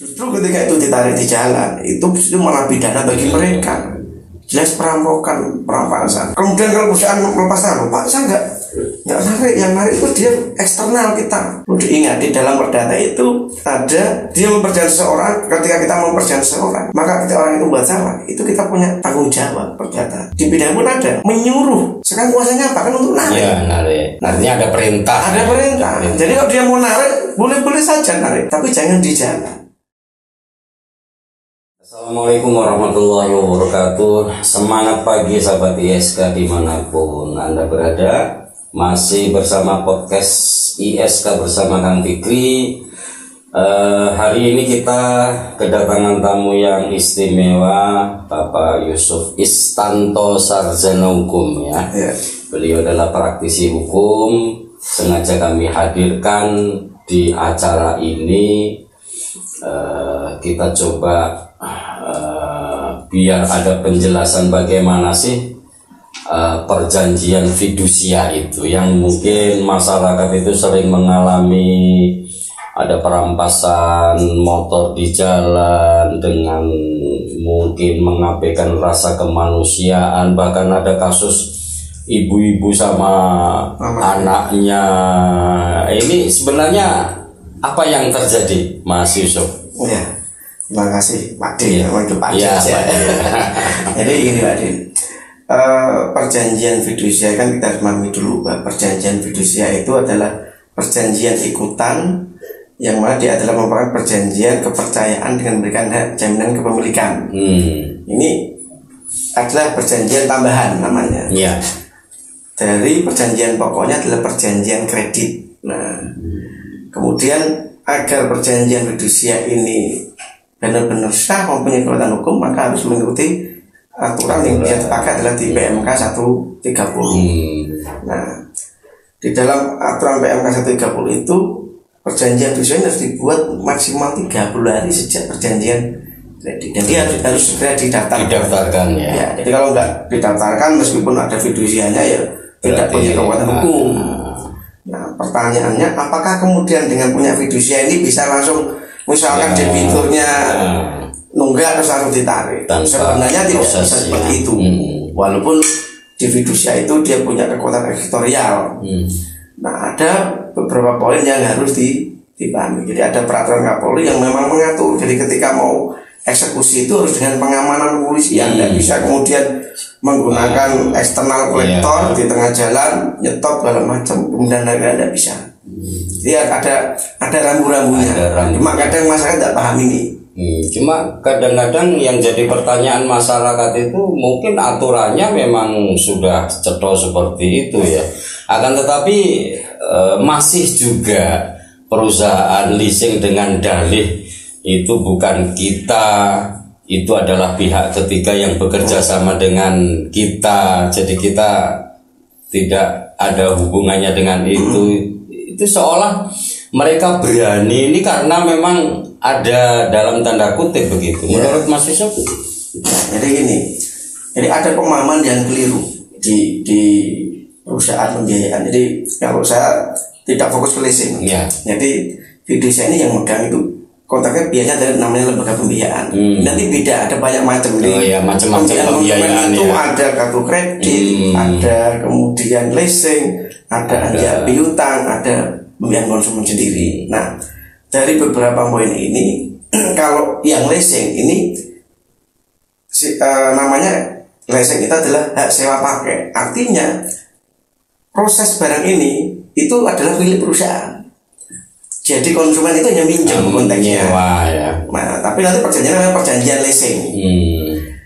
Justru ketika itu ditarik di jalan, itu malah pidana bagi mereka. Jelas perampokan, perampasan. Kemudian kalau perusahaan melepas tangan, Pak, saya nggak narik. Yang narik itu dia eksternal kita. Perlu diingat di dalam perdata itu ada dia memperjanjikan seseorang. Ketika kita memperjanjikan seseorang, maka ketika orang itu buat salah, itu kita punya tanggung jawab perdata. Di pidana pun ada menyuruh. Sekarang kuasanya apa kan untuk narik? Iya, narik. Artinya ada perintah. Ada perintah. Jadi kalau dia mau narik, boleh-boleh saja narik, tapi jangan di jalan. Assalamualaikum warahmatullahi wabarakatuh. Semangat pagi sahabat ISK dimanapun Anda berada. Masih bersama podcast ISK bersama Kang Fikri. Hari ini kita kedatangan tamu yang istimewa, Bapak Yusuf Istanto, sarjana hukum ya. Beliau adalah praktisi hukum. Sengaja kami hadirkan di acara ini. Kita coba biar ada penjelasan bagaimana sih perjanjian fidusia itu, yang mungkin masyarakat itu sering mengalami. Ada perampasan motor di jalan dengan mungkin mengabaikan rasa kemanusiaan, bahkan ada kasus ibu-ibu sama anaknya. Ini sebenarnya apa yang terjadi, Mas Yusuf? Ya, terima kasih Pak Din. Ya. Jadi gini Pak Din, perjanjian fidusia kan kita harus memahami dulu bahwa perjanjian fidusia itu adalah perjanjian ikutan yang mana dia adalah merupakan perjanjian kepercayaan dengan memberikan hak jaminan kepemilikan. Ini adalah perjanjian tambahan namanya. Dari perjanjian pokoknya adalah perjanjian kredit. Nah, kemudian agar perjanjian fidusia ini benar-benar sah mempunyai kekuatan hukum, maka harus mengikuti aturan yang dia sepakat adalah di PMK 130. Nah, di dalam aturan PMK 130 itu perjanjian fidusia harus dibuat maksimal 30 hari sejak perjanjian kredit. Jadi harus segera didaftarkan. Ya. Jadi kalau nggak didaftarkan meskipun ada fidusianya ya tidak punya kekuatan hukum. Nah, pertanyaannya, apakah kemudian dengan punya fidusia ini bisa langsung misalkan debiturnya nunggak terus langsung ditarik? Sebenarnya tidak bisa seperti itu. Walaupun di fidusia itu dia punya kekuatan eksekutorial. Nah, ada beberapa poin yang harus dipahami. Jadi ada peraturan Kapolri yang memang mengatur. Jadi ketika mau eksekusi itu harus dengan pengamanan kepolisian. Tidak bisa kemudian menggunakan eksternal kolektor di tengah jalan, nyetop segala macam, kemudian tidak bisa. Jadi ada rambu-rambunya. Cuma kadang masyarakat tidak paham ini. Cuma kadang-kadang yang jadi pertanyaan masyarakat itu mungkin aturannya memang sudah cetha seperti itu ya. Akan tetapi masih juga perusahaan leasing dengan dalih itu bukan kita, itu adalah pihak ketiga yang bekerja sama dengan kita. Jadi kita tidak ada hubungannya dengan itu. Itu seolah mereka berani ini karena memang ada dalam tanda kutip begitu. Menurut Mas Yusuf? Jadi gini, jadi ada pemahaman yang keliru di perusahaan pembiayaan. Jadi kalau saya tidak fokus ke leasing, jadi fidusia ini yang megang itu kontaknya biasanya dari namanya lembaga pembiayaan. Nanti beda, ada banyak macam. Macam-macam pembiayaan itu ada kartu kredit, ada kemudian leasing, ada anjak piutang, ada pembiayaan konsumen sendiri. Nah, dari beberapa poin ini, kalau yang leasing ini namanya leasing itu adalah hak sewa pakai. Artinya proses barang ini itu adalah milik perusahaan. Jadi konsumen itu hanya minjem konteksnya. Nah, tapi nanti perjanjian namanya perjanjian leasing.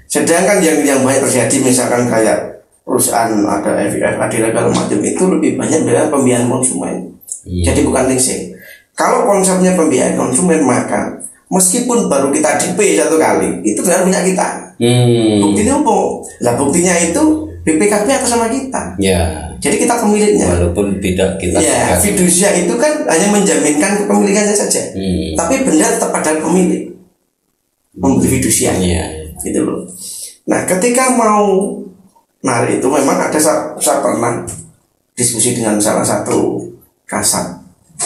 Sedangkan yang banyak terjadi misalkan kayak perusahaan ada FIF, ada segala macam itu lebih banyak dengan pembiayaan konsumen. Jadi bukan leasing. Kalau konsepnya pembiayaan konsumen, maka meskipun baru kita DP satu kali, itu sudah punya kita. Buktinya apa? Lah buktinya itu BPKB atas sama kita. Jadi kita pemiliknya. Walaupun tidak kita. Fidusia itu kan hanya menjaminkan kepemilikannya saja. Tapi benda tetap ada pemilik. Pemilik fidusia. Gitu loh. Nah, ketika mau narik itu memang ada saya pernah diskusi dengan salah satu kasat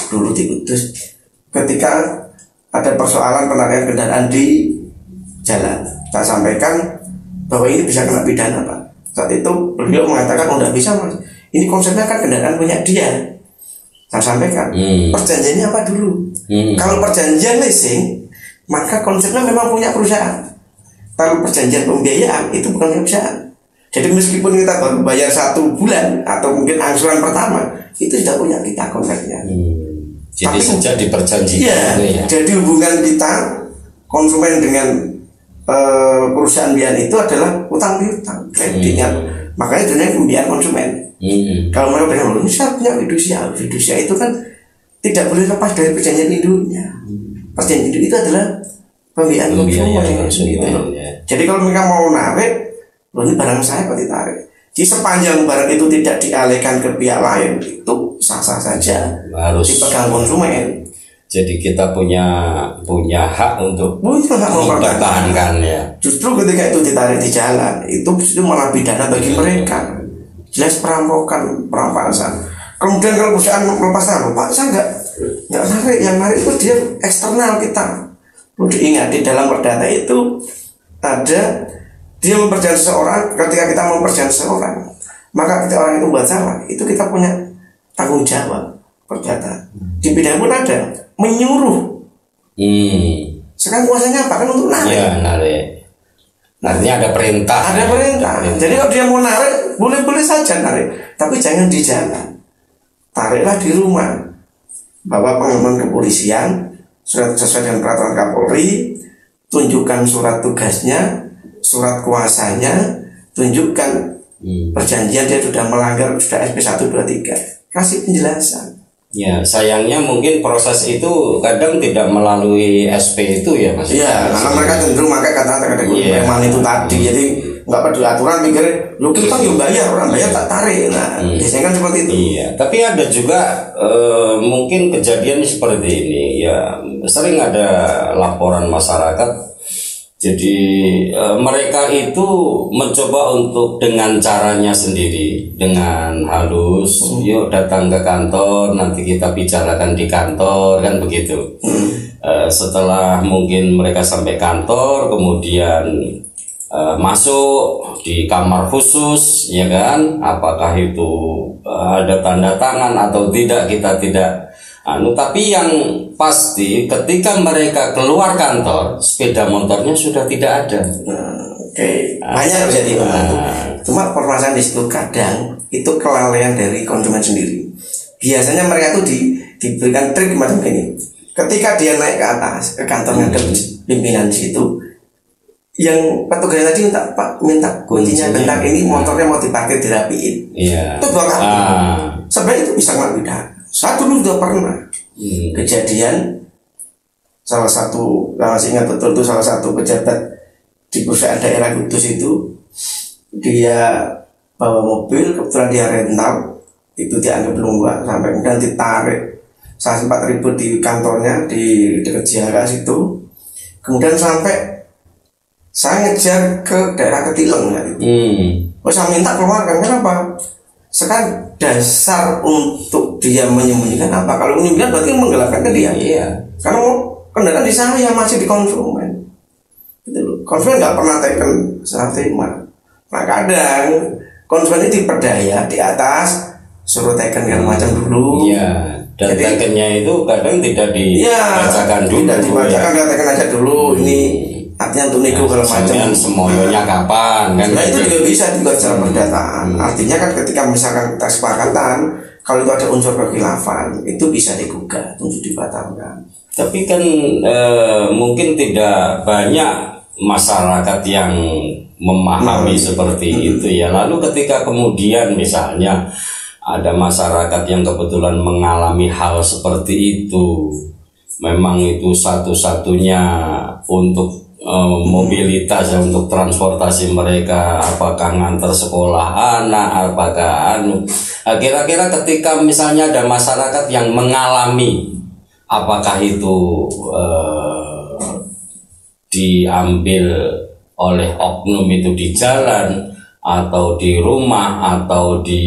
dulu di Kudus. Ketika ada persoalan penarikan kendaraan di jalan. Saya sampaikan bahwa ini bisa kena pidana, Pak. Saat itu beliau mengatakan, oh tidak bisa Mas, ini konsepnya kan kendaraan punya dia. Saya sampaikan, perjanjiannya apa dulu? Kalau perjanjian leasing, maka konsepnya memang punya perusahaan. Kalau perjanjian pembiayaan itu bukan perusahaan. Jadi meskipun kita baru bayar 1 bulan atau mungkin angsuran pertama, itu sudah punya kita konsepnya. Jadi sejak di perjanjian ya. Jadi hubungan kita konsumen dengan perusahaan pembiayaan itu adalah utang piutang, kreditnya. Makanya dunia pembiayaan konsumen. Kalau mereka bilang, ini saya punya fidusia itu kan tidak boleh lepas dari perjanjian induknya. Perjanjian induk itu adalah pembiayaan konsumen. Jadi kalau mereka mau narik, ini barang saya kok ditarik. Jadi sepanjang barang itu tidak dialihkan ke pihak lain, itu sah-sah saja, harus dipegang konsumen. Jadi kita punya hak untuk mempertahankan ya. Justru ketika itu ditarik di jalan, itu malah pidana bagi mereka. Jelas perampasan. Kemudian kalau perusahaan melepas tangan, Pak, saya nggak narik, yang narik itu dia eksternal kita. Perlu diingat di dalam perdata itu ada dia memperjanjikan seseorang. Ketika kita memperjanjikan seseorang, maka ketika orang itu buat salah, itu kita punya tanggung jawab perdata. Di pidana pun ada menyuruh. Sekarang kuasanya apa? Kan untuk narik. Ya, narik. Artinya ada perintah. Ada perintah. Jadi kalau dia mau narik, boleh saja narik, tapi jangan di jalan. Tariklah di rumah. Bawa pengumuman kepolisian, surat sesuai dengan peraturan Kapolri, tunjukkan surat tugasnya, surat kuasanya, tunjukkan perjanjian dia sudah melanggar, sudah SP 1, 2, 3. Kasih penjelasan. Ya, sayangnya mungkin proses itu kadang tidak melalui SP itu ya Mas. Iya, karena mereka cenderung pakai kata-kata preman itu tadi. Jadi nggak peduli aturan, mikir lu kita yuk bayar, orang bayar tak tarik. Nah, biasanya kan seperti itu. Iya, tapi ada juga mungkin kejadian seperti ini ya, sering ada laporan masyarakat. Jadi mereka itu mencoba untuk dengan caranya sendiri, dengan halus, yuk datang ke kantor, nanti kita bicarakan di kantor, kan begitu. Setelah mungkin mereka sampai kantor, kemudian masuk di kamar khusus, ya kan? Apakah itu ada tanda tangan atau tidak, kita tidak. Tapi yang pasti ketika mereka keluar kantor, sepeda motornya sudah tidak ada. Banyak terjadi. Cuma permasalahan di situ kadang itu kelalaian dari konsumen sendiri. Biasanya mereka itu diberikan trik macam ini. Ketika dia naik ke atas ke kantornya ada pimpinan di situ, yang petugas tadi minta kuncinya, bentar ini motornya mau diparkir dirapiin. Itu 2 kali. Sebenarnya itu bisa nggak beda. Saya dulu sudah pernah kejadian salah satu, masih ingat betul itu salah satu pejabat di perusahaan daerah Kudus itu, dia bawa mobil, kebetulan dia rental, itu dianggap lumba sampai kemudian ditarik. Saya sempat ribut di kantornya di dekat Ciaga situ, kemudian sampai saya ngejar ke daerah Ketileng saya minta keluarkan. Kenapa? Sekarang dasar untuk dia menyembunyikan apa? Kalau menyembunyikan berarti menggelapkan ke dia. Karena kendaraan di saya masih di konsumen. Konsumen nggak pernah taken serah terima. Nah kadang konsumen itu diperdaya di atas, suruh taken segala macam dulu. Dan takennya itu kadang tidak dibacakan dulu. Tidak dibacakan, taken aja dulu. Ini artinya untuk nego segala macam. Semuanya kapan kan? Nah itu juga bisa juga secara perdataan. Artinya kan ketika misalkan kita kesepakatan, kalau itu ada unsur kekhilafan, itu bisa digugat untuk dibatalkan. Tapi kan mungkin tidak banyak masyarakat yang memahami seperti itu ya. Lalu ketika kemudian misalnya ada masyarakat yang kebetulan mengalami hal seperti itu, memang itu satu-satunya untuk mobilitas, untuk transportasi mereka, apakah ngantar sekolah anak, apakah kira-kira ketika misalnya ada masyarakat yang mengalami, apakah itu diambil oleh oknum itu di jalan atau di rumah atau di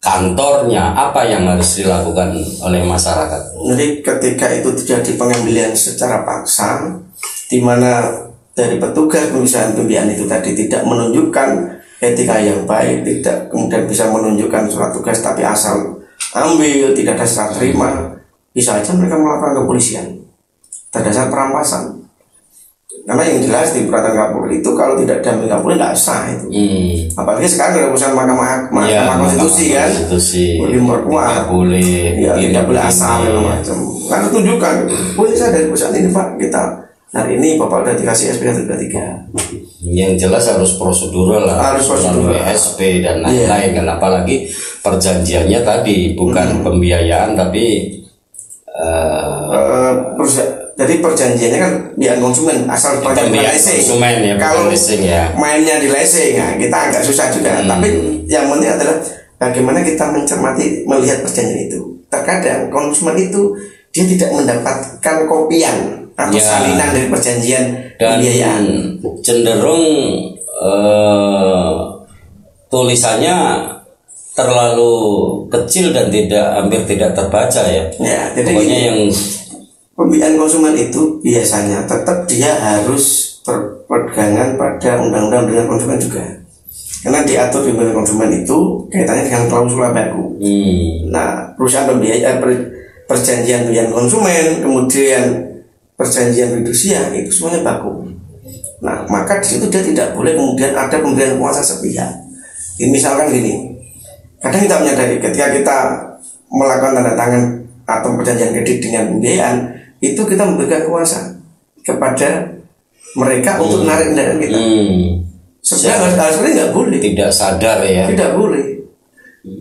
kantornya, apa yang harus dilakukan oleh masyarakat? Jadi ketika itu terjadi pengambilan secara paksa, di mana dari petugas perusahaan pembiayaan itu tadi tidak menunjukkan etika yang baik, tidak kemudian bisa menunjukkan surat tugas tapi asal ambil, tidak ada serah terima, bisa aja mereka melakukan kepolisian berdasar perampasan. Karena yang jelas di peraturan Kapolri itu kalau tidak diambil Kapolri tidak sah itu. Apalagi sekarang ada urusan Mahkamah Konstitusi kan, boleh memperkuat, boleh, ya, tidak boleh asal macam. Karena tunjukkan, boleh saya dari perusahaan ini Pak, kita hari ini Bapak udah dikasih SP 123. Yang jelas harus prosedural lah, harus melalui SP dan lain-lain kan, apalagi perjanjiannya tadi bukan pembiayaan tapi jadi perjanjiannya kan biar konsumen asal pembiayaan konsumen ya, kalau ya. Mainnya di leasing, nah, kita agak susah juga. Tapi yang penting adalah bagaimana kita mencermati melihat perjanjian itu. Terkadang konsumen itu dia tidak mendapatkan kopian atau salinan dari perjanjian pembiayaan. Cenderung tulisannya terlalu kecil dan hampir tidak terbaca ya. Jadi pokoknya yang pembiayaan konsumen itu biasanya tetap dia harus berpegangan pada undang-undang dengan konsumen juga. Karena diatur di undang konsumen itu kaitannya dengan klausula baku. Nah, perusahaan pembiayaan perjanjian pembiayaan konsumen, kemudian perjanjian fidusia itu semuanya baku. Nah, maka di situ dia tidak boleh kemudian ada pemberian kuasa sepihak. Ini misalkan gini, kadang kita menyadari ketika kita melakukan tanda tangan atau perjanjian kredit dengan pembiayaan, itu kita memberikan kuasa kepada mereka untuk menarik kendaraan kita. Sebenarnya nggak boleh. Tidak sadar ya. Tidak boleh.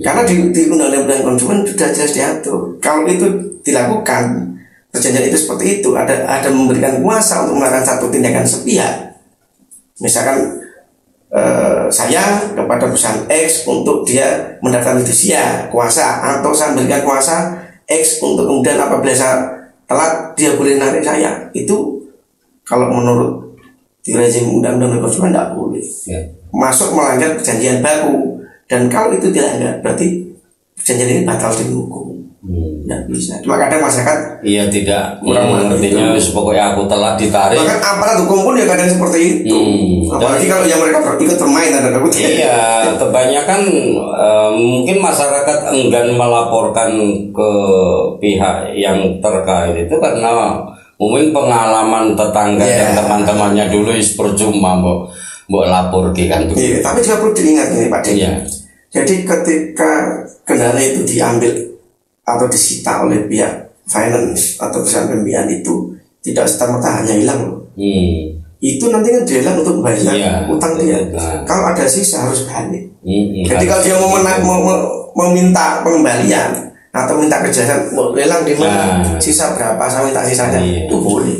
Karena di undang-undang konsumen sudah jelas diatur. Kalau itu dilakukan, perjanjian itu seperti itu, ada memberikan kuasa untuk melakukan satu tindakan sepihak. Misalkan saya kepada perusahaan X untuk dia mendaftarkan fidusia kuasa, atau saya memberikan kuasa X untuk kemudian apabila saya telat dia boleh narik saya. Itu kalau menurut di rezim undang-undang konsumen tidak boleh. Masuk melanggar perjanjian baku, dan kalau itu dilanggar berarti perjanjian ini batal demi hukum. Tidak bisa. Cuma kadang masyarakat tidak mengertinya, pokoknya aku telat ditarik. Bahkan aparat hukum pun ya kadang seperti itu. Apalagi kalau yang mereka ikut bermain tanda kutip. Iya, kebanyakan mungkin masyarakat enggan melaporkan ke pihak yang terkait itu karena mungkin pengalaman tetangga dan teman-temannya dulu percuma mbok lapor kan tuh. Tapi juga perlu diingat ini Pak Deni. Jadi ketika kendaraan itu diambil atau disita oleh pihak finance atau perusahaan pembiayaan itu tidak serta-merta hanya hilang loh. Itu nanti kan dihilang untuk membayar utang dia. Kalau ada sisa harus balik. Jadi kalau dia mau meminta pengembalian atau minta kejelasan mau lelang di mana, sisa berapa saya minta sisanya, itu boleh.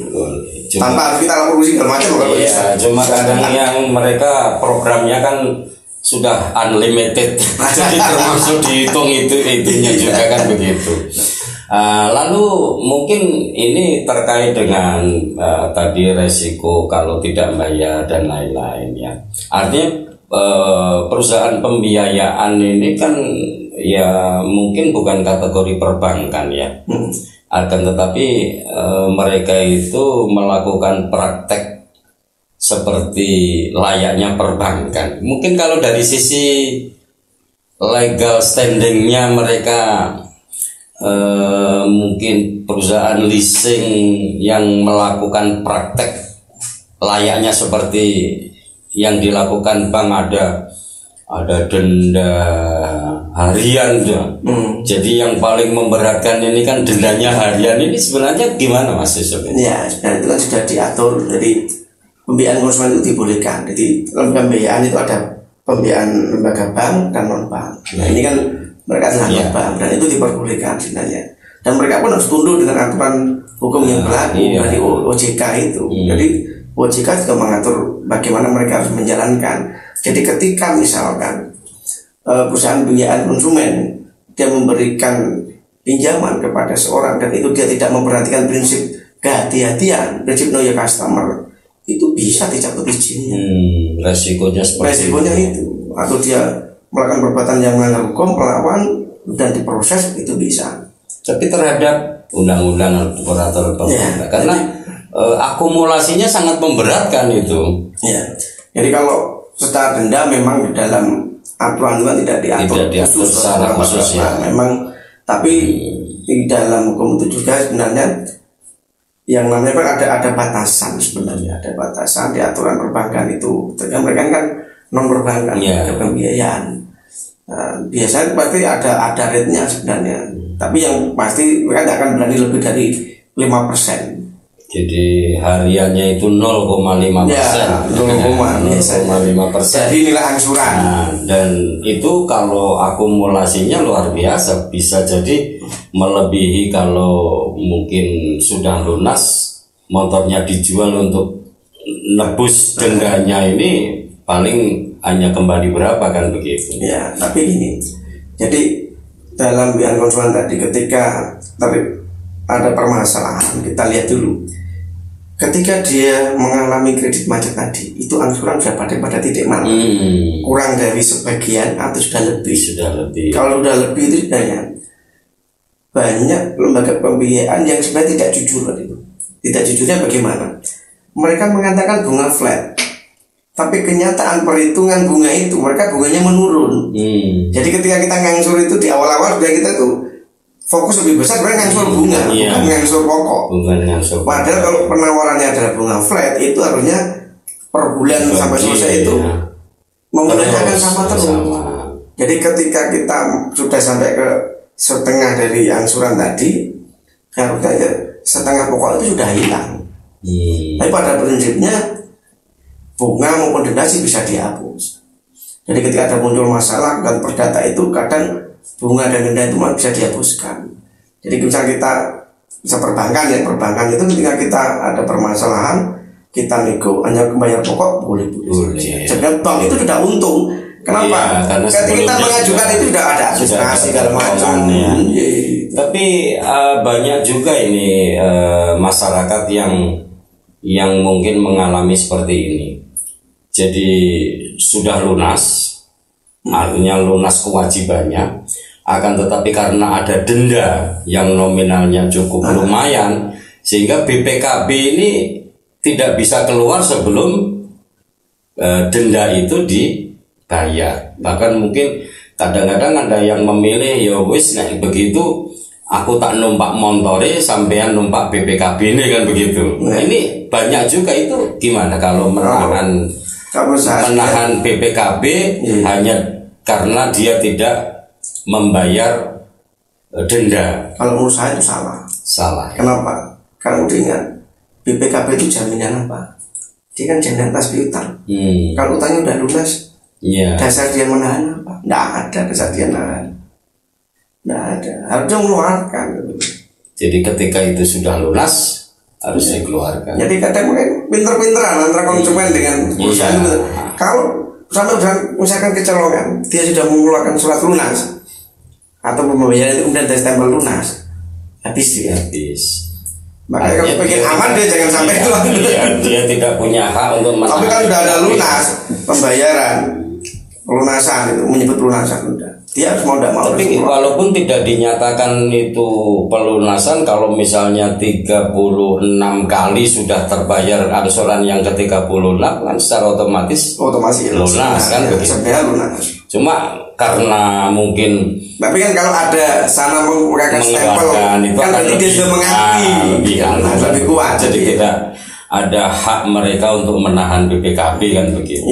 Tanpa harus kita lapor polisi segala macam kalau bisa. Cuma kadang yang mereka programnya kan sudah unlimited, jadi termasuk dihitung itunya juga kan begitu. Lalu mungkin ini terkait dengan tadi resiko kalau tidak bayar dan lain-lain ya. Artinya perusahaan pembiayaan ini kan ya mungkin bukan kategori perbankan ya. Akan tetapi mereka itu melakukan praktek seperti layaknya perbankan. Mungkin kalau dari sisi legal standingnya mereka mungkin perusahaan leasing yang melakukan praktek layaknya seperti yang dilakukan bank, ada denda harian Jadi yang paling memberatkan ini kan dendanya harian. Ini sebenarnya gimana Mas Yusuf? Ya sebenarnya itu kan sudah diatur. Jadi pembiayaan konsumen itu dibolehkan. Jadi pembiayaan itu ada pembiayaan lembaga bank dan non bank. Nah ini kan mereka adalah bank dan itu diperbolehkan sebenarnya. Dan mereka pun harus tunduk dengan aturan hukum yang berlaku dari OJK itu. Jadi OJK juga mengatur bagaimana mereka harus menjalankan. Jadi ketika misalkan perusahaan pembiayaan konsumen dia memberikan pinjaman kepada seorang dan itu dia tidak memperhatikan prinsip kehati-hatian, prinsip know your customer, itu bisa dicabut izinnya. Resikonya seperti itu. Atau dia melakukan perbuatan yang melanggar hukum, melawan dan diproses itu bisa. Tapi terhadap undang-undang peraturan pemerintah, karena akumulasinya sangat memberatkan itu. Ya. Jadi kalau secara denda memang di dalam aturan juga tidak diatur secara khusus ya. Memang, tapi di dalam hukum itu juga sebenarnya yang namanya kan ada batasan sebenarnya, ada batasan di aturan perbankan itu. Terus mereka kan non perbankan, ada pembiayaan. Biasanya pasti ada rate-nya sebenarnya. Tapi yang pasti mereka tidak akan berani lebih dari 5%. Jadi hariannya itu 0,5%. Ya, 0,5%. Jadi nilai angsuran. Nah, dan itu kalau akumulasinya luar biasa, bisa jadi melebihi kalau mungkin sudah lunas, motornya dijual untuk nebus dendanya ini paling hanya kembali berapa kan begitu. Ya, tapi gini. Jadi dalam biang konsumen tadi ketika ada permasalahan, kita lihat dulu. Ketika dia mengalami kredit macet tadi, itu angsuran sudah pada titik mana? Kurang dari sebagian atau sudah lebih? Kalau sudah lebih itu sebenarnya banyak lembaga pembiayaan yang sebenarnya tidak jujur itu. Tidak jujurnya bagaimana? Mereka mengatakan bunga flat, tapi kenyataan perhitungan bunga itu mereka bunganya menurun. Jadi ketika kita ngangsur itu di awal-awal sudah kita tuh fokus lebih besar sebenarnya ngangsur bunga, bukan ngangsur pokok. Padahal kalau penawarannya adalah bunga flat, itu harusnya per bulan sampai selesai itu memudahkan sama terus. Jadi ketika kita sudah sampai ke setengah dari angsuran tadi, harusnya setengah pokok itu sudah hilang. Tapi pada prinsipnya bunga maupun denda sih bisa dihapus. Jadi ketika ada muncul masalah dan perdata itu kadang bunga dan denda itu malah bisa dihapuskan. Jadi misalnya kita bisa perbankan itu ketika kita ada permasalahan kita nego hanya membayar pokok boleh. Jadi bank itu sudah untung. Kenapa? Karena ketika kita mengajukan itu sudah ada administrasi segala macam. Tapi banyak juga ini masyarakat yang mungkin mengalami seperti ini. Jadi sudah lunas, artinya lunas kewajibannya, akan tetapi karena ada denda yang nominalnya cukup lumayan, sehingga BPKB ini tidak bisa keluar sebelum denda itu dibayar. Bahkan mungkin kadang-kadang ada yang memilih ya wis nek begitu aku tak numpak montore sampean numpak BPKB ini kan begitu. Ini banyak juga itu gimana kalau menahan BPKB hanya karena dia tidak membayar denda. Kalau menurut saya itu salah. Kenapa? Kalau udah ingat BPKB itu jaminan apa? Dia kan jaminan atas piutang. Kalau utangnya udah lunas, dasar dia menahan apa? Nggak ada dasar dia menahan. Nggak ada. Harusnya mengeluarkan. Jadi ketika itu sudah lunas harus dikeluarkan. Jadi kadang mungkin pinter-pinteran antara konsumen dengan perusahaan itu. Kalau sampai sudah misalkan kecolongan, dia sudah mengeluarkan surat lunas atau pembayaran itu kemudian dari stempel lunas, habis dia. Makanya kalau pengen aman dia jangan sampai keluar. Dia tidak punya hak untuk tapi kan sudah ada lunas pembayaran, pelunasan itu menyebut pelunasan udah. Dia harus mau tidak mau. Tapi walaupun tidak dinyatakan itu pelunasan, kalau misalnya 36 kali sudah terbayar angsuran yang ke-36 kan secara otomatis lunas kan begitu. Lunas. Cuma karena mungkin tapi kan kalau ada sana menggunakan stempel kan berarti dia sudah mengakui lebih kuat. Jadi tidak ada hak mereka untuk menahan BPKB kan begitu.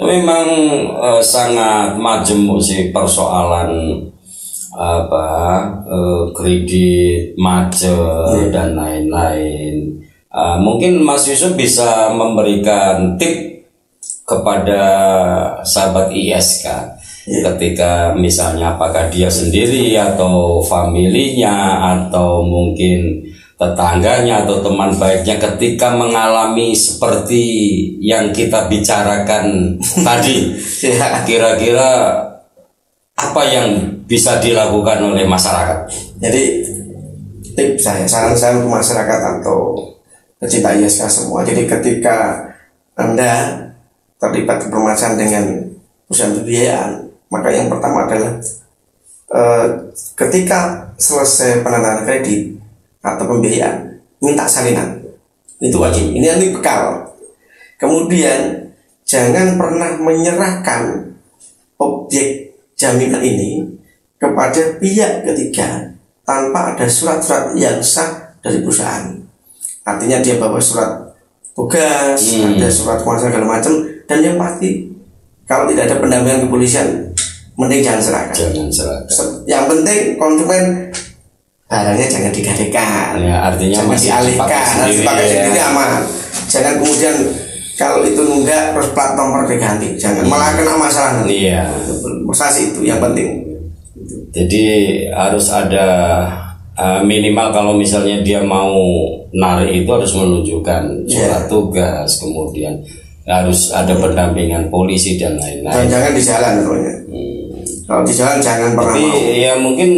Memang sangat majemuk sih persoalan kredit macet dan lain-lain. Mungkin Mas Yusuf bisa memberikan tip kepada sahabat ISK ketika misalnya apakah dia sendiri atau familinya atau mungkin tetangganya atau teman baiknya ketika mengalami seperti yang kita bicarakan tadi, kira-kira apa yang bisa dilakukan oleh masyarakat? Jadi tips saran saya untuk masyarakat atau pecinta ISK semua. Jadi ketika Anda terlibat permasalahan dengan perusahaan pembiayaan, Maka yang pertama adalah ketika selesai penandatangan kredit atau pembiayaan, minta salinan. Itu wajib. Ini nanti bekal. Kemudian jangan pernah menyerahkan objek jaminan ini kepada pihak ketiga tanpa ada surat-surat yang sah dari perusahaan. Artinya dia bawa surat tugas, ada surat kuasa segala macam, dan yang pasti kalau tidak ada pendampingan kepolisian, mending jangan serahkan. Jangan serahkan. Yang penting konsumen barangnya jangan digadekan. Ya, artinya jangan masih dialihkan, harus dipakai sendiri aman. Jangan kemudian kalau itu nunggak terus plat nomor diganti, jangan malah kena masalah nanti. Iya. Prestasi itu yang penting. Jadi harus ada minimal kalau misalnya dia mau narik itu harus menunjukkan surat tugas, kemudian harus ada pendampingan polisi dan lain-lain. Dan jangan di jalan pokoknya. Kalau di jalan jangan pernah. Tapi ya mungkin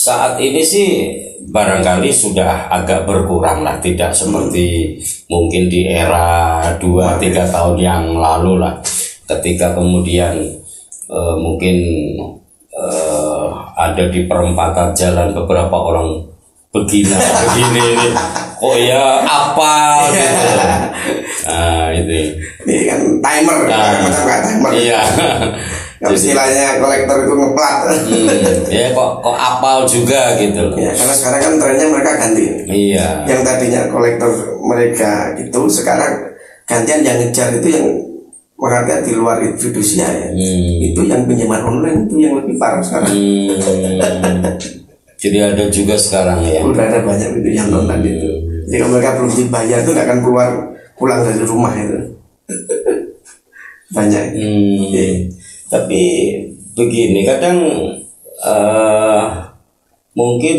saat ini sih barangkali sudah agak berkurang lah, tidak seperti mungkin di era 2-3 tahun yang lalu lah, ketika kemudian mungkin ada di perempatan jalan beberapa orang begini oh ya apa gitu. Nah itu ini kan timer, macam kayak timer. Iya. Istilahnya kolektor itu ngeplat. Ya kok apal juga gitu loh. Ya, karena sekarang kan trennya mereka ganti. Iya. Yang tadinya kolektor mereka itu sekarang gantian yang ngejar itu yang makanya di luar fidusia ya. Itu yang pinjaman online itu yang lebih parah sekarang. Jadi ada juga sekarang ya. Udah ada banyak itu yang nonton itu. Jadi kalau mereka belum dibayar itu nggak akan pulang dari rumah itu. Banyak. Tapi begini, kadang mungkin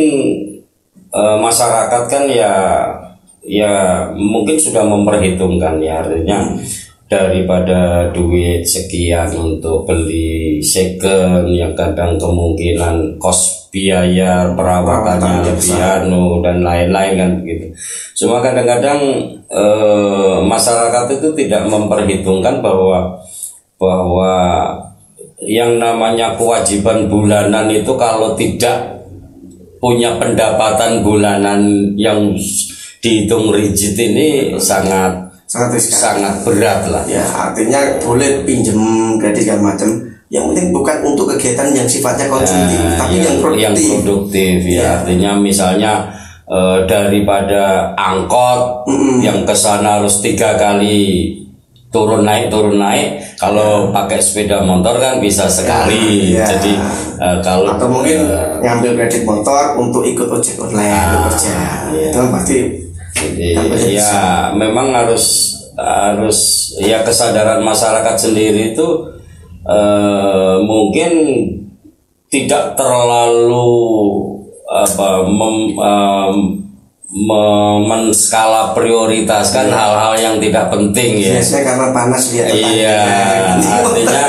masyarakat kan ya mungkin sudah memperhitungkan ya, artinya daripada duit sekian untuk beli second yang kadang kemungkinan kos biaya perawatannya lebih dan lain-lain kan begitu. Cuma kadang-kadang masyarakat itu tidak memperhitungkan bahwa yang namanya kewajiban bulanan itu kalau tidak punya pendapatan bulanan yang dihitung rigid ini sangat berat lah. Ya, artinya boleh pinjem kredit segala macam. Yang penting bukan untuk kegiatan yang sifatnya konsumtif, tapi yang produktif. Ya. Artinya misalnya daripada angkot yang kesana harus 3 kali turun naik, kalau pakai sepeda motor kan bisa sekali. Jadi kalau atau mungkin ngambil kredit motor untuk ikut ojek online kerja, itu kan pasti. Jadi ya memang harus ya kesadaran masyarakat sendiri itu mungkin tidak terlalu menskala prioritaskan hal-hal yang tidak penting ya. Biasanya karena panas lihat tetangga. Iya, artinya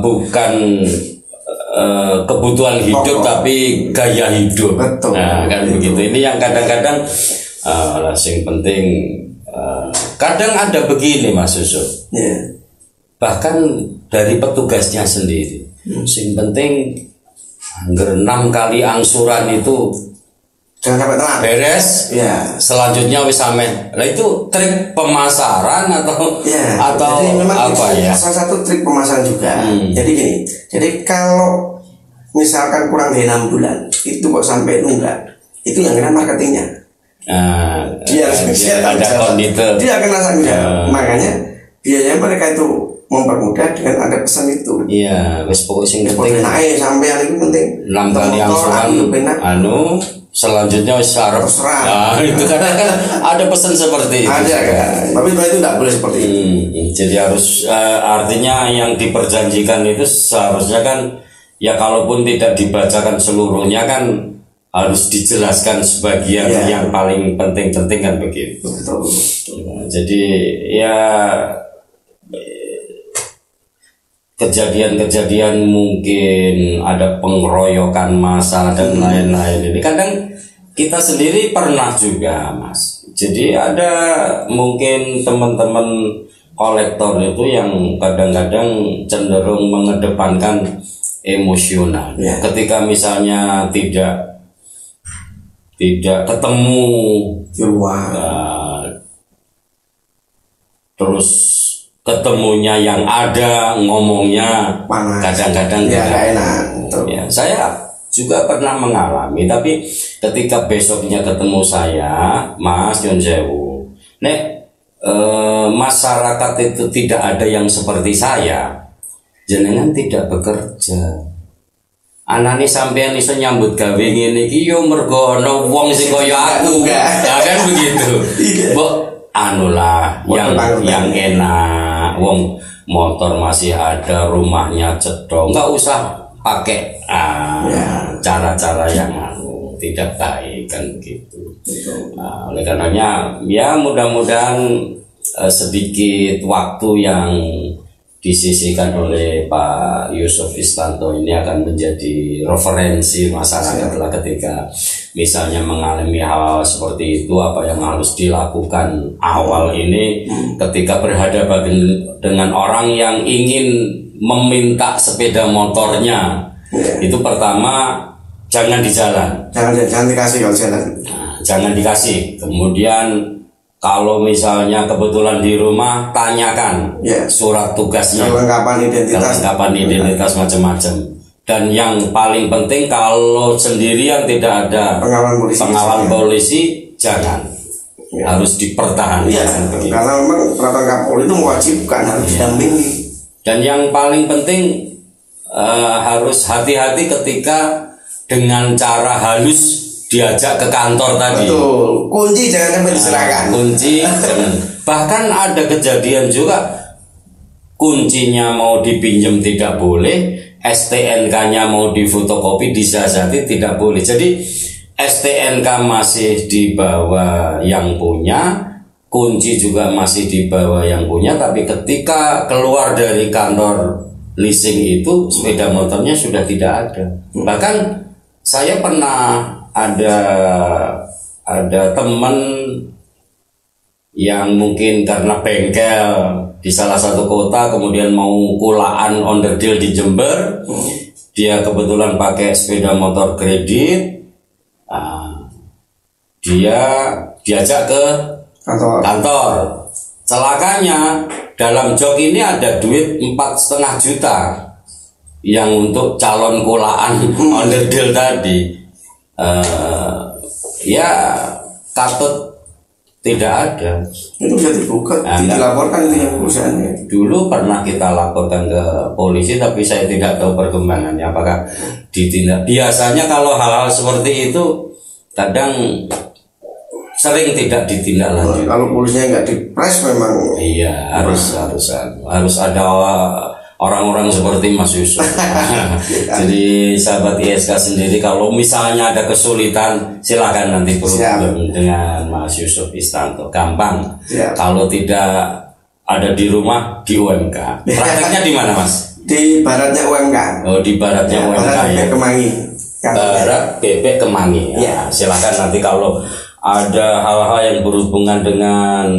bukan kebutuhan hidup tapi gaya hidup. Betul. Nah, kan begitu. Ini yang kadang-kadang yang penting. Kadang ada begini Mas Susu. Yeah. Bahkan dari petugasnya sendiri. Yang penting 6 kali angsuran itu jangan sampai telat. Beres. Ya. Selanjutnya wis sampe. Lah itu trik pemasaran atau jadi memang apa itu ya? salah satu trik pemasaran juga. Jadi gini. Jadi kalau misalkan kurang dari 6 bulan itu kok sampai nunggak, itu yang kena marketingnya. Dia ada konditor. Dia akan rasa makanya biayanya mereka itu mempermudah dengan ada pesan itu. Iya, wis pokok sing penting naik sampai yang itu penting. 6 kali angsuran selanjutnya wis arep. Nah, itu kan ada pesan seperti itu. Ada kan. Tapi itu tidak boleh seperti itu. Jadi harus artinya yang diperjanjikan itu seharusnya kan ya kalaupun tidak dibacakan seluruhnya kan harus dijelaskan sebagian yang paling penting-penting kan begitu. Betul. Jadi ya kejadian-kejadian mungkin ada pengeroyokan massa dan lain-lain ini kadang kita sendiri pernah juga Mas. Jadi ada mungkin teman-teman kolektor itu yang kadang-kadang cenderung mengedepankan emosional. Ketika misalnya tidak ketemu di luar, terus ketemunya yang ada ngomongnya kadang-kadang tidak enak. Ya, saya juga pernah mengalami, tapi ketika besoknya ketemu saya, Mas Yon Sewu, masyarakat itu tidak ada yang seperti saya, jenengan tidak bekerja. Anane sampean iso nyambut gawe ngene iki yo mergo ana wong sing kaya aku. Ya kan begitu. Mbok anulah yang enak. Wong motor masih ada, rumahnya cedok. Enggak usah pakai cara-cara yang tidak baik kan begitu. Oleh karenanya ya mudah-mudahan sedikit waktu yang disisihkan oleh Pak Yusuf Istanto ini akan menjadi referensi masyarakat lah ketika misalnya mengalami hal seperti itu, apa yang harus dilakukan awal ini ketika berhadapan dengan orang yang ingin meminta sepeda motornya. Itu pertama, jangan di jalan, jangan dikasih kalau jalan, jangan dikasih. Kemudian kalau misalnya kebetulan di rumah, tanyakan surat tugasnya, kelengkapan identitas macam-macam. Dan yang paling penting kalau sendirian tidak ada pengawalan polisi jangan, harus dipertahankan. Karena memang peraturan Kapolri itu mewajibkan harus didampingi. Dan yang paling penting harus hati-hati ketika dengan cara halus diajak ke kantor tadi. Betul. Kunci jangan sampai diserahkan. Kunci jangan. Bahkan ada kejadian juga kuncinya mau dipinjam tidak boleh, STNK-nya mau difotokopi disazati tidak boleh. Jadi STNK masih dibawa yang punya, kunci juga masih dibawa yang punya, tapi ketika keluar dari kantor leasing itu sepeda motornya sudah tidak ada. Bahkan saya pernah ada teman yang mungkin karena bengkel di salah satu kota kemudian mau kulaan onderdil di Jember, dia kebetulan pakai sepeda motor kredit, dia diajak ke kantor. Celakanya dalam jok ini ada duit 4,5 juta yang untuk calon kulaan onderdil tadi. Ya katut tidak ada. Itu bisa dibuka, dilaporkan itu yang perusahaannya. Dulu pernah kita laporkan ke polisi, tapi saya tidak tahu perkembangannya apakah ditindak. Biasanya kalau hal-hal seperti itu kadang sering tidak ditindaklanjuti. Kalau polisinya nggak dipres memang. Iya, harus ada orang-orang seperti Mas Yusuf. Jadi sahabat ISK sendiri kalau misalnya ada kesulitan silakan nanti berhubung dengan Mas Yusuf Istanto, gampang. Kalau tidak ada di rumah di UMK. Prakteknya di mana Mas? Di baratnya UMK. Oh, di baratnya UMK ya. Kemangi. Barat Bebek Kemangi. Ya, silakan nanti kalau ada hal-hal yang berhubungan dengan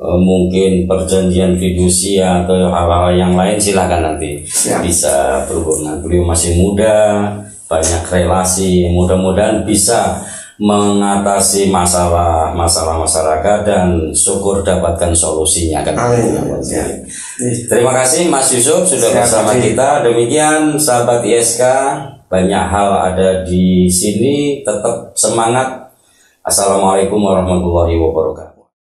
mungkin perjanjian fidusia atau hal-hal yang lain, silakan nanti bisa berhubungan. Beliau masih muda, banyak relasi, mudah-mudahan bisa mengatasi masalah masyarakat dan syukur dapatkan solusinya kan. Terima kasih Mas Yusuf sudah bersama kita. Demikian sahabat ISK, banyak hal ada di sini, tetap semangat. Assalamualaikum warahmatullahi wabarakatuh.